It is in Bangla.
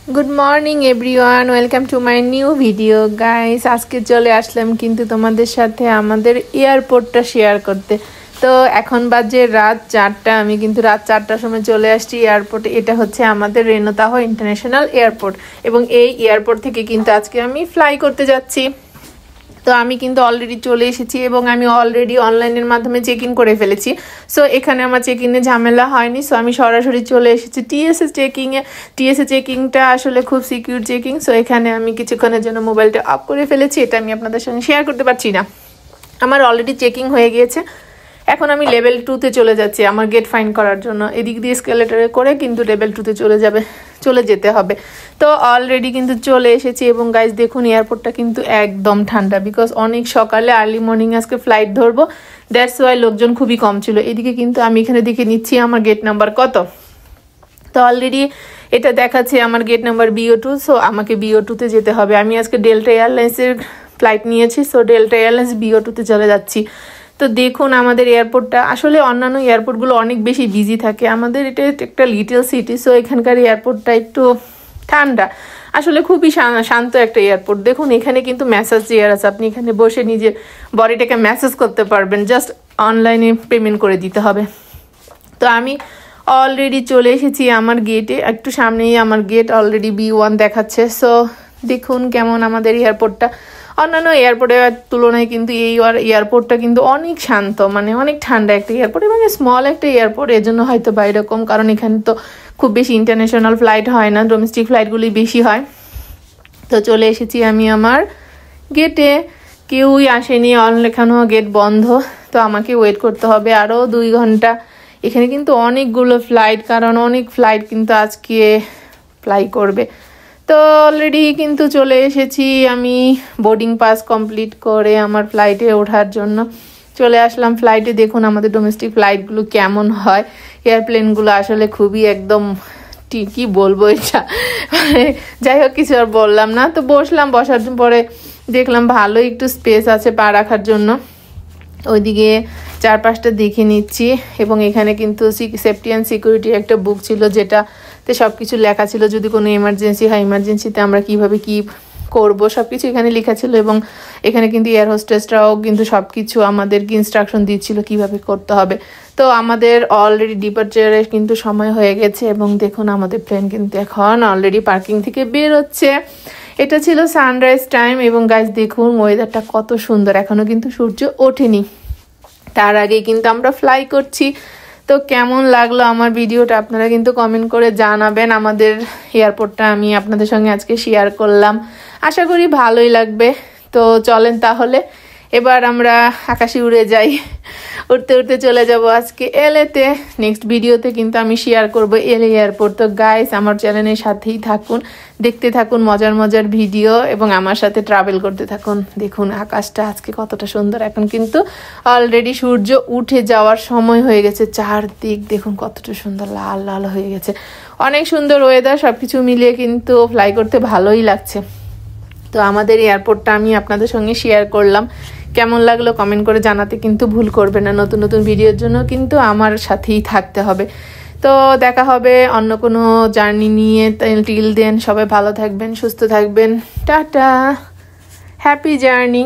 Good morning everyone welcome to my new video guys आज के चले आसलाम किन्तु तुम्हारे साथे आमादेर एयरपोर्टटा शेयर करते तो एखन बाजे रात 4टा आमी किन्तु रात 4टार समय चले आसछि एयरपोर्टे एटा होच्छे आमादेर रेणुताह इंटरनैशनल एयरपोर्ट एबं एई एयरपोर्ट थेके किन्तु आजके आमी फ्लाई करते जाচ্ছি। तो आमी किन्तु अलरेडी चले एसेछि एबं आमी अलरेडी अनलाइनेर माध्यमे चेक इन करे फेलेछि। सो एखाने आमार चेक इने झमेला हयनि। सो आमी सरासरि चले एसेछि टीएसए चेकिंगे। टीएसए चेकिंगटा आसले खूब सिकिउर चेकिंग। सो एखाने आमी किछुक्षणेर जोन्नो मोबाइलटा अफ करे फेलेछि। एटा आमी आपनादेर संगे शेयार करते पारछि ना। आमार अलरेडी चेकिंग हये गिয়েছে। এখন আমি লেভেল 2 তে চলে যাচ্ছি আমার গেট ফাইন্ড করার জন্য। এদিক দিয়ে এসকেলেটরে করে কিন্তু লেভেল 2 তে চলে যেতে হবে। তো অলরেডি কিন্তু চলে এসেছি এবং গাইস দেখুন এয়ারপোর্টটা কিন্তু একদম ঠান্ডা বিকজ অনেক সকালে আর্লি মর্নিং আজকে ফ্লাইট ধরবো দ্যাটস ওয়াই লোকজন খুবই কম ছিল। এদিকে কিন্তু আমি এখানে দেখে নিচ্ছি আমার গেট নাম্বার কত। তো অলরেডি এটা দেখাচ্ছে আমার গেট নাম্বার BO2। সো আমাকে BO2 তে যেতে হবে। আমি আজকে ডেল্টা এয়ারলাইন্সের ফ্লাইট নিয়েছি। সো ডেল্টা এয়ারলাইন্স BO2 তে চলে যাচ্ছি। তো দেখুন আমাদের এয়ারপোর্টটা আসলে অন্যান্য এয়ারপোর্টগুলো অনেক বেশি বিজি থাকে। আমাদের এটা একটা লিটল সিটি। সো এখানকার এয়ারপোর্টটা একটু ঠান্ডা আসলে খুবই শান্ত একটা এয়ারপোর্ট। দেখুন এখানে কিন্তু ম্যাসাজ চেয়ার আছে। আপনি এখানে বসে নিজের বডিটাকে ম্যাসাজ করতে পারবেন। জাস্ট অনলাইনে পেমেন্ট করে দিতে হবে। তো আমি অলরেডি চলে এসেছি আমার গেটে। একটু সামনেই আমার গেট অলরেডি B1 দেখাচ্ছে। সো দেখুন কেমন আমাদের এয়ারপোর্টটা। অন্যান্য এয়ারপোর্টের তুলনায় কিন্তু এই এয়ারপোর্টটা কিন্তু অনেক শান্ত মানে অনেক ঠান্ডা একটা এয়ারপোর্ট এবং স্মল একটা এয়ারপোর্ট এজন্য হয়তো বা এরকম কারণ এখানে তো খুব বেশি ইন্টারন্যাশনাল ফ্লাইট হয় না ডোমেস্টিক ফ্লাইটগুলি বেশি হয়। তো চলে এসেছি আমি আমার গেটে। কেউই আসেনি এখানেও গেট বন্ধ। তো আমাকে ওয়েট করতে হবে আরও 2 ঘন্টা। এখানে কিন্তু অনেকগুলো ফ্লাইট কারণ অনেক ফ্লাইট কিন্তু আজকে ফ্লাই করবে। তো অলরেডি কিন্তু চলে এসেছি আমি বোর্ডিং পাস কমপ্লিট করে আমার ফ্লাইটে ওঠার জন্য চলে আসলাম ফ্লাইটে। দেখুন আমাদের ডোমেস্টিক ফ্লাইটগুলো কেমন হয়। এয়ারপ্লেনগুলো আসলে খুবই একদম কি বলবো এটা যাই হোক কিছু আর বললাম না। তো বসলাম বসার পরে দেখলাম ভালো একটু স্পেস আছে পা রাখার জন্য। ওইদিকে চারপাশটা দেখে নিচ্ছি এবং এখানে কিন্তু সেফটি অ্যান্ড সিকিউরিটি একটা বুক ছিল যেটাতে সব কিছু লেখা ছিল যদি কোনো এমার্জেন্সি হয় এমার্জেন্সিতে আমরা কিভাবে কি করব সব কিছু এখানে লেখা ছিল এবং এখানে কিন্তু এয়ার হোস্টেসরাও কিন্তু সব কিছু আমাদেরকে ইনস্ট্রাকশন দিচ্ছিল কিভাবে করতে হবে। তো আমাদের অলরেডি ডিপার্চারের কিন্তু সময় হয়ে গেছে এবং দেখুন আমাদের প্লেন কিন্তু এখন অলরেডি পার্কিং থেকে বের হচ্ছে। এটা ছিল সানরাইজ টাইম এবং গাইস দেখুন ওয়েদারটা কত সুন্দর। এখনও কিন্তু সূর্য ওঠেনি তার আগেই কিন্তু আমরা ফ্লাই করছি। তো কেমন লাগলো আমার ভিডিওটা আপনারা কিন্তু কমেন্ট করে জানাবেন। আমাদের এয়ারপোর্টটা আমি আপনাদের সঙ্গে আজকে শেয়ার করলাম আশা করি ভালোই লাগবে। তো চলেন তাহলে এবার আমরা আকাশে উড়ে যাই। উঠতে উঠতে চলে যাব আজকে এলএতে। নেক্সট ভিডিওতে কিন্তু আমি শেয়ার করব এলএ এয়ারপোর্ট। তো গাইস আমার চ্যানেলের সাথেই থাকুন দেখতে থাকুন মজার মজার ভিডিও এবং আমার সাথে ট্রাভেল করতে থাকুন। দেখুন আকাশটা আজকে কতটা সুন্দর। এখন কিন্তু অলরেডি সূর্য উঠে যাওয়ার সময় হয়ে গেছে। চারদিক দেখুন কতটা সুন্দর লাল লাল হয়ে গেছে। অনেক সুন্দর ওয়েদার সব কিছু মিলিয়ে কিন্তু ফ্লাই করতে ভালোই লাগছে। তো আমাদের এয়ারপোর্টটা আমি আপনাদের সঙ্গে শেয়ার করলাম। কেমন লাগলো কমেন্ট করে জানাতে কিন্তু ভুল করবেন না। নতুন নতুন ভিডিওর জন্য কিন্তু আমার সাথেই থাকতে হবে। তো দেখা হবে অন্য কোনো জার্নি নিয়ে। টিল দেন সবাই ভালো থাকবেন সুস্থ থাকবেন। Tata happy journey.